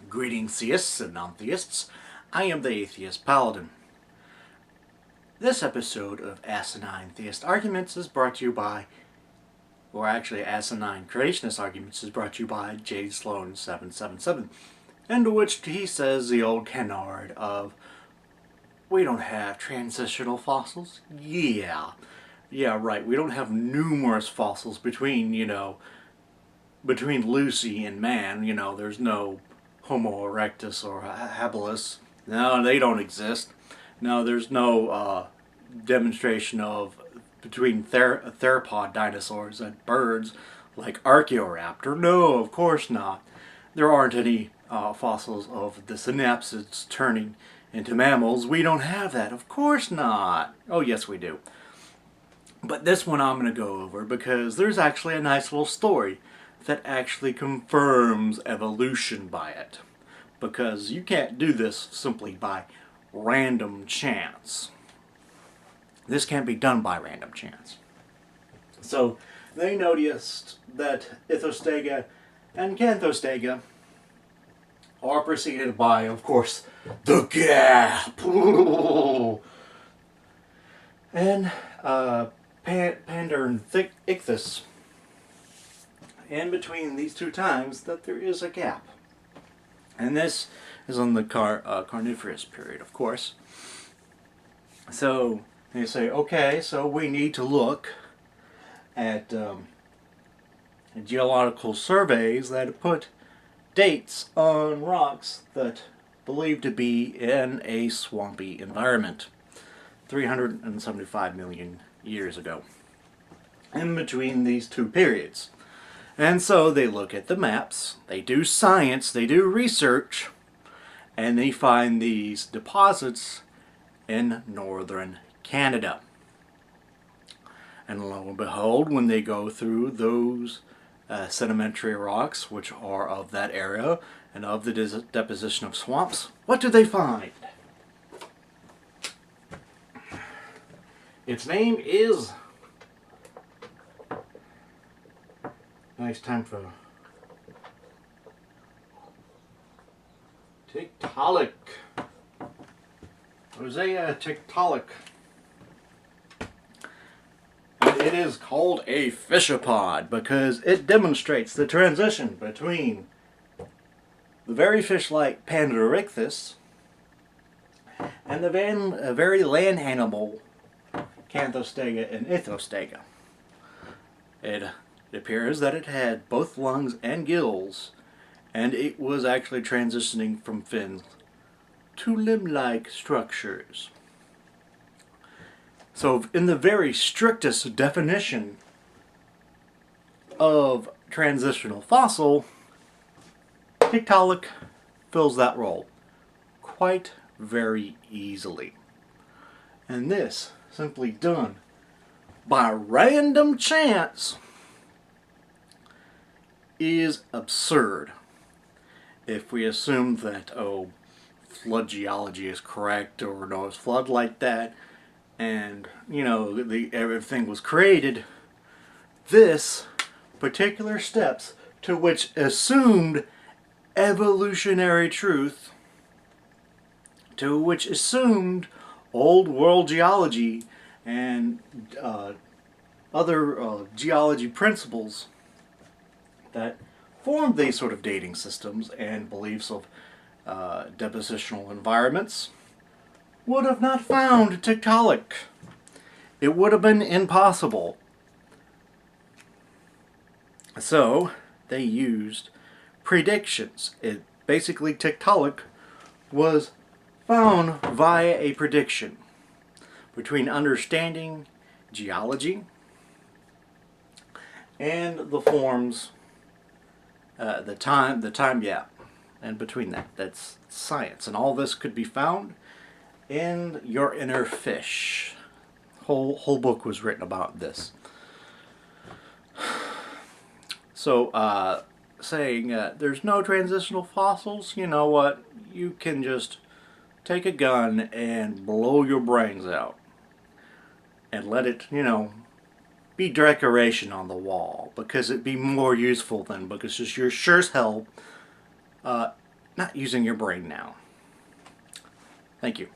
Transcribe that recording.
Greetings, theists and non-theists. I am the Atheist Paladin. This episode of Asinine Theist Arguments is brought to you by, or actually Asinine Creationist Arguments is brought to you by J. Sloan 777, in which he says the old canard of, we don't have transitional fossils? Yeah, right, we don't have numerous fossils between Lucy and man, there's no Homo erectus or habilis. No, they don't exist. No, there's no demonstration of between theropod dinosaurs and birds like Archaeoraptor. No, of course not. There aren't any fossils of the synapsids turning into mammals. We don't have that. Of course not. Oh, yes, we do. But this one I'm going to go over because there's actually a nice little story that actually confirms evolution by it. Because you can't do this simply by random chance. This can't be done by random chance. So they noticed that Ithostega and Canthostega are preceded by, of course, the gap. And Pander and Ichthus. In between these two times that there is a gap. And this is on the Carnivorous period, of course. So they say, okay, so we need to look at geological surveys that put dates on rocks that believed to be in a swampy environment 375 million years ago. In between these two periods. And so they look at the maps, they do science, they do research, and they find these deposits in northern Canada. And lo and behold, when they go through those sedimentary rocks, which are of that area, and of the deposition of swamps, what do they find? Its name is... Nice time for Tiktaalik. Hosea Tiktaalik. And it is called a fishapod because it demonstrates the transition between the very fish-like Pandoricthus and the very land animal Canthostega and Ithostega. It appears that it had both lungs and gills, and it was actually transitioning from fins to limb-like structures. So in the very strictest definition of transitional fossil, Tiktaalik fills that role quite very easily. And this simply done by random chance is absurd. If we assume that, flood geology is correct, or no, it's flood like that, and, everything was created, this particular steps to which assumed evolutionary truth, to which assumed old world geology and other geology principles that formed these sort of dating systems and beliefs of depositional environments would have not found Tiktaalik. It would have been impossible. So they used predictions. Basically, Tiktaalik was found via a prediction between understanding geology and the forms. The time gap, and between that's science, and all this could be found in Your Inner Fish. Whole book was written about this. So, saying there's no transitional fossils, you know what? You can just take a gun and blow your brains out, and let it, be decoration on the wall, because it'd be more useful than, because you're sure as hell not using your brain now. Thank you.